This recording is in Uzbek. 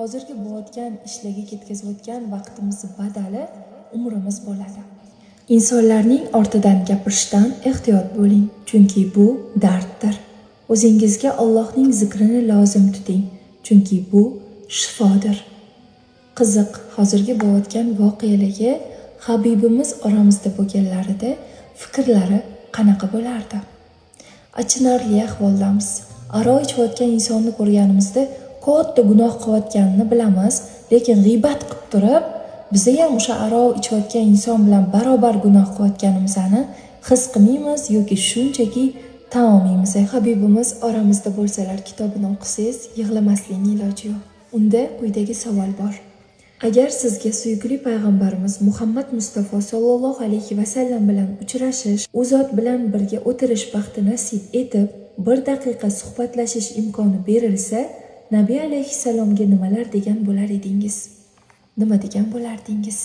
Hozirgi bo'layotgan ishlarga ketkazayotgan vaqtimizni badali umrimiz bo'ladi. Insonlarning ortidan gapirishdan ehtiyot bo'ling, chunki bu darddir. O'zingizga Allohning zikrini lozim tuting, chunki bu shifodir. Qiziq, hozirgi bo'layotgan voqealarga Habibimiz oramizda bo'lganlarida fikrlari qanaqa bo'lardi? Achinarli ahvoldamiz. Aro ichayotgan insonni ko'rganimizda katta gunoh qilayotganini bilamiz, lekin g'iybat qilib turib, biza ham o'sha aro ichayotgan inson bilan barobar gunoh qilayotganimizni his qilmaymiz yoki shunchaki tan olmaymiz. Habibimiz oramizda bo'lsalar kitobini o'qisangiz, yig'lamaslikning iloji yo'q. Unda quyidagi savol bor. Agar sizga suyukli payg'ambarimiz Muhammad Mustafa sollallohu alayhi vasallam bilan uchrashish, u zot bilan birga o'tirish baxti nasib etib, 1 daqiqa suhbatlashish imkoni berilsa, Nabiy alayhissalomga nimalar degan bo'lar edingiz? Nima degan bo'lardingiz?